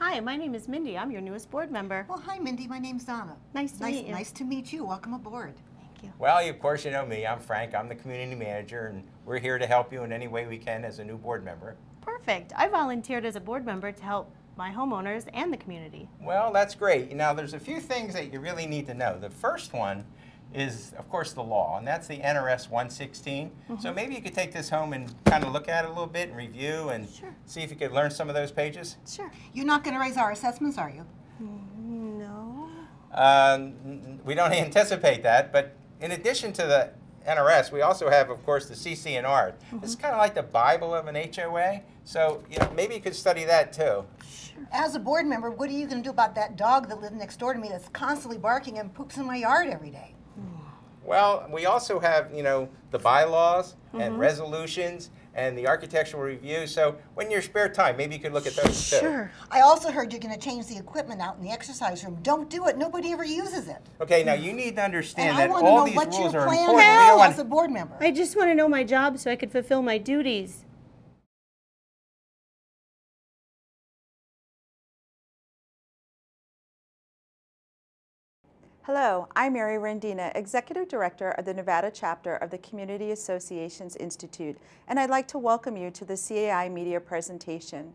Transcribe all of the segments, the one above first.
Hi, my name is Mindy. I'm your newest board member. Well, hi, Mindy. My name's Donna. Nice to meet you. Nice to meet you. Welcome aboard. Thank you. Well, of course, you know me. I'm Frank. I'm the community manager, and we're here to help you in any way we can as a new board member. Perfect. I volunteered as a board member to help my homeowners and the community. Well, that's great. Now, there's a few things that you really need to know. The first one is, of course, the law, and that's the NRS 116. So maybe you could take this home and kind of look at it a little bit and review and see if you could learn some of those pages. Sure. You're not going to raise our assessments, are you? No. We don't anticipate that, but in addition to the NRS, we also have, of course, the CC&R. This is kind of like the Bible of an HOA, so maybe you could study that too. Sure. As a board member, what are you going to do about that dog that lives next door to me that's constantly barking and poops in my yard every day? Well, we also have, the bylaws and resolutions and the architectural review. So when your spare time, maybe you could look at those too. Sure. I also heard you're going to change the equipment out in the exercise room. Don't do it. Nobody ever uses it. Okay, now you need to understand that I all want these to know what rules your are plan important. We don't is want as a board member. I just want to know my job so I could fulfill my duties. Hello, I'm Mary Rendina, Executive Director of the Nevada chapter of the Community Associations Institute, and I'd like to welcome you to the CAI media presentation.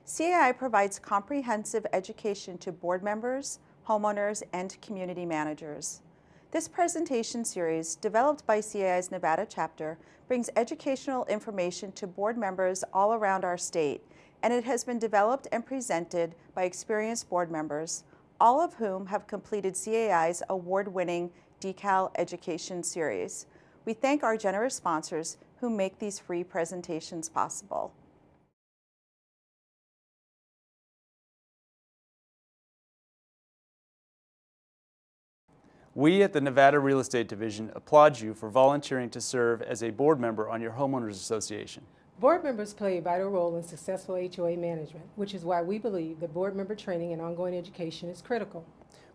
CAI provides comprehensive education to board members, homeowners, and community managers. This presentation series, developed by CAI's Nevada chapter, brings educational information to board members all around our state, and it has been developed and presented by experienced board members, all of whom have completed CAI's award-winning Decal Education Series. We thank our generous sponsors who make these free presentations possible. We at the Nevada Real Estate Division applaud you for volunteering to serve as a board member on your homeowners association. Board members play a vital role in successful HOA management, which is why we believe that board member training and ongoing education is critical.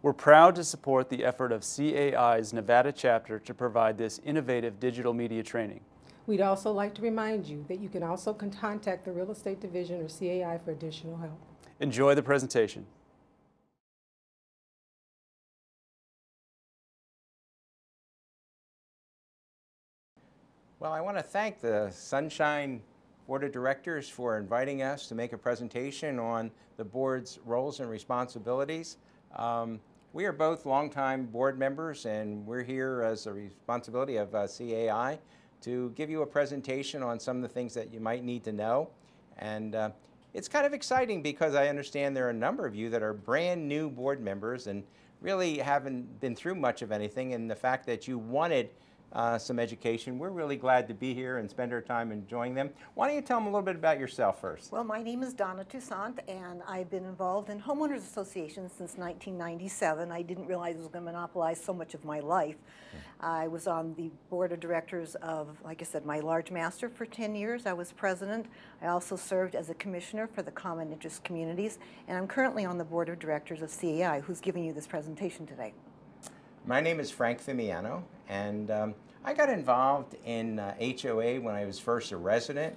We're proud to support the effort of CAI's Nevada chapter to provide this innovative digital media training. We'd also like to remind you that you can also contact the Real Estate Division or CAI for additional help. Enjoy the presentation. Well, I want to thank the Sunshine Board of Directors for inviting us to make a presentation on the board's roles and responsibilities. We are both longtime board members, and we're here as a responsibility of CAI to give you a presentation on some of the things that you might need to know. And it's kind of exciting because I understand there are a number of you that are brand new board members and really haven't been through much of anything, and the fact that you wanted some education. We're really glad to be here and spend our time enjoying them. Why don't you tell them a little bit about yourself first? Well, my name is Donna Toussaint, and I've been involved in homeowners associations since 1997. I didn't realize it was going to monopolize so much of my life. I was on the board of directors of, like I said, my large master for 10 years. I was president. I also served as a commissioner for the common interest communities, and I'm currently on the board of directors of CAI, who's giving you this presentation today. My name is Frank Fimiano, and I got involved in HOA when I was first a resident,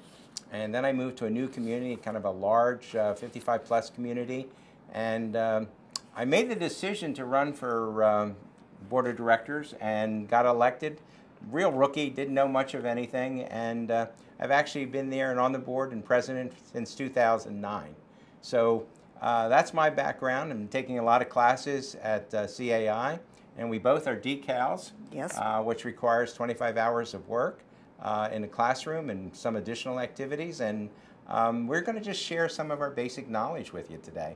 and then I moved to a new community, kind of a large 55-plus community, and I made the decision to run for board of directors and got elected. Real rookie, didn't know much of anything, and I've actually been there and on the board and president since 2009. So that's my background. I'm taking a lot of classes at CAI. And we both are decals, Yes. Which requires 25 hours of work in the classroom and some additional activities. And we're going to just share some of our basic knowledge with you today.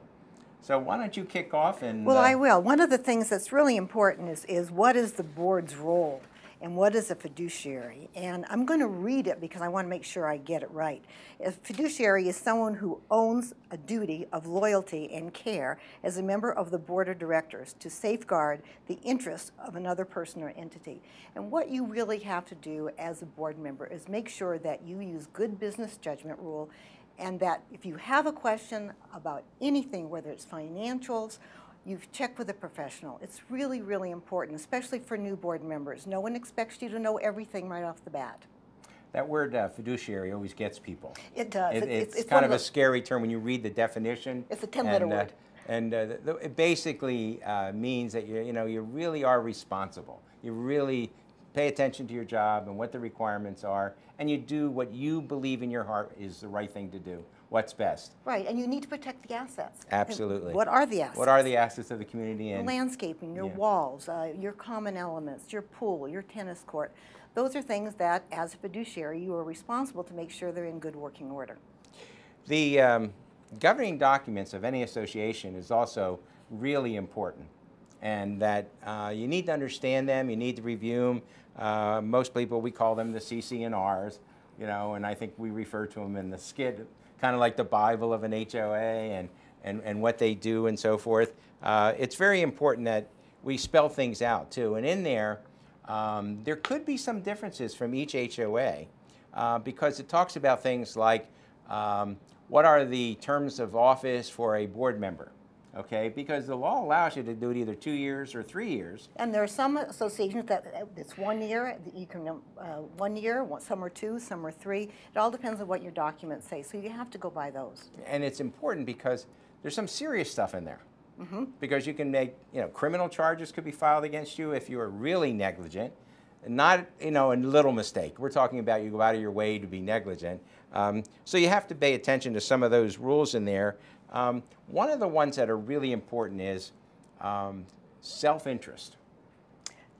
So why don't you kick off and... Well, I will. One of the things that's really important is what is the board's role and what is a fiduciary? And I'm going to read it because I want to make sure I get it right. A fiduciary is someone who owns a duty of loyalty and care as a member of the board of directors to safeguard the interests of another person or entity. And what you really have to do as a board member is make sure that you use good business judgment rule, and that if you have a question about anything, whether it's financials, you've checked with a professional. It's really, really important, especially for new board members. No one expects you to know everything right off the bat. That word fiduciary always gets people. It does. It's kind of a scary term when you read the definition. It's a 10-letter word. And it basically means that you really are responsible. You really pay attention to your job and what the requirements are, and you do what you believe in your heart is the right thing to do, what's best. Right, and you need to protect the assets. Absolutely. And what are the assets? What are the assets of the community? And landscaping, your walls, your common elements, your pool, your tennis court. Those are things that, as a fiduciary, you are responsible to make sure they're in good working order. The governing documents of any association is also really important, and that you need to understand them, you need to review them. Most people, we call them the CC&Rs, and I think we refer to them in the skit, kind of like the Bible of an HOA and what they do and so forth. It's very important that we spell things out too, and in there could be some differences from each HOA because it talks about things like what are the terms of office for a board member, okay? Because the law allows you to do it either 2 years or 3 years. And there are some associations that it's 1 year, you can 1 year, some are 2, some are 3. It all depends on what your documents say, so you have to go by those. And it's important because there's some serious stuff in there. Because you can make, criminal charges could be filed against you if you are really negligent. Not, a little mistake. We're talking about you go out of your way to be negligent. So you have to pay attention to some of those rules in there. One of the ones that are really important is self-interest.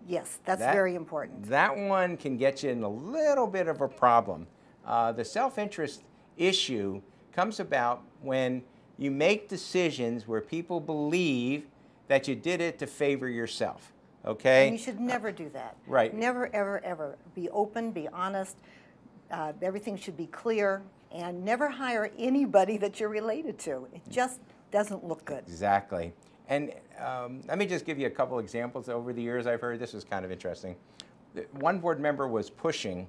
Yes, that's very important. That one can get you in a little bit of a problem. The self-interest issue comes about when you make decisions where people believe that you did it to favor yourself. Okay? And you should never do that. Right. Never, ever, ever. Be open, be honest. Everything should be clear. And never hire anybody that you're related to. It just doesn't look good. Exactly. And let me just give you a couple examples over the years I've heard. This is kind of interesting. One board member was pushing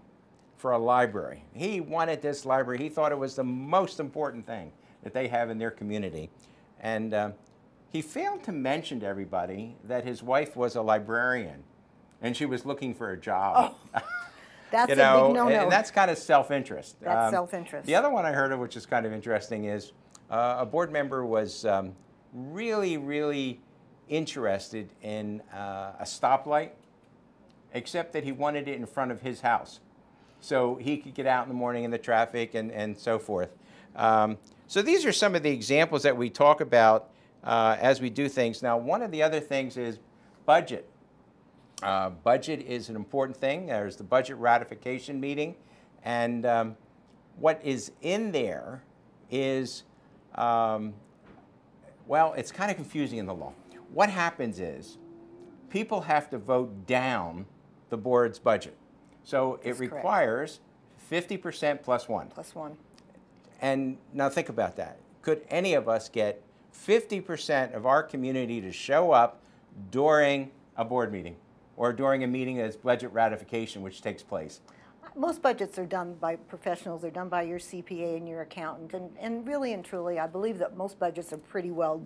for a library. He wanted this library. He thought it was the most important thing that they have in their community. And he failed to mention to everybody that his wife was a librarian and she was looking for a job. Oh, that's a big no-no. And that's kind of self-interest. That's self-interest. The other one I heard of, which is kind of interesting, is a board member was really, really interested in a stoplight, except that he wanted it in front of his house so he could get out in the morning in the traffic and so forth. So these are some of the examples that we talk about as we do things. Now, one of the other things is budget. Budget is an important thing. There's the budget ratification meeting. And what is in there is, well, it's kind of confusing in the law. What happens is people have to vote down the board's budget. So it requires 50% plus 1. Plus 1. And now think about that. Could any of us get 50% of our community to show up during a board meeting or during a meeting that's budget ratification, which takes place? Most budgets are done by professionals. They're done by your CPA and your accountant. And really and truly, I believe that most budgets are pretty well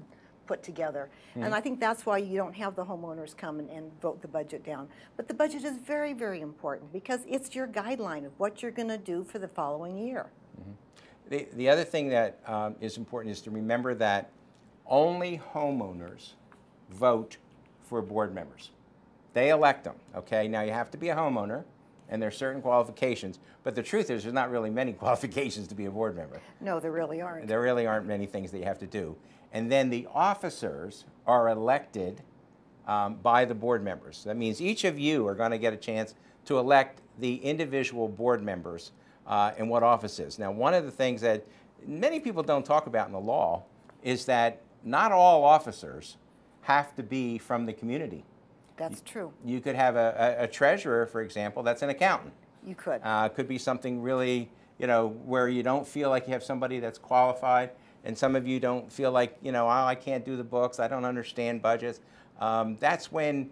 put together. And I think that's why you don't have the homeowners come and vote the budget down. But the budget is very, very important because it's your guideline of what you're going to do for the following year. The other thing that is important is to remember that only homeowners vote for board members. They elect them, okay? Now you have to be a homeowner and there are certain qualifications, but the truth is there's not really many qualifications to be a board member. No, there really aren't. There really aren't many things that you have to do. And then the officers are elected by the board members. That means each of you are going to get a chance to elect the individual board members in what offices. Now, one of the things that many people don't talk about in the law is that not all officers have to be from the community. That's true. You could have a treasurer, for example, that's an accountant. You could. Could be something really, where you don't feel like you have somebody that's qualified, and some of you don't feel like, oh, I can't do the books, I don't understand budgets. That's when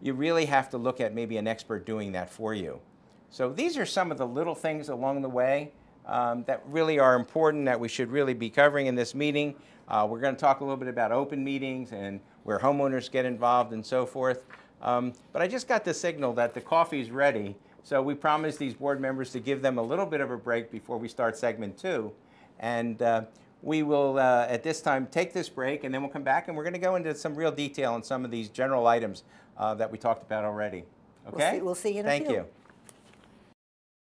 you really have to look at maybe an expert doing that for you. So these are some of the little things along the way that really are important that we should really be covering in this meeting. We're going to talk a little bit about open meetings and where homeowners get involved and so forth. But I just got the signal that the coffee's ready, So we promised these board members to give them a little bit of a break before we start segment 2. And we will, at this time, take this break, and then we'll come back, and we're going to go into some real detail on some of these general items that we talked about already. Okay? We'll see you in a few. Thank you.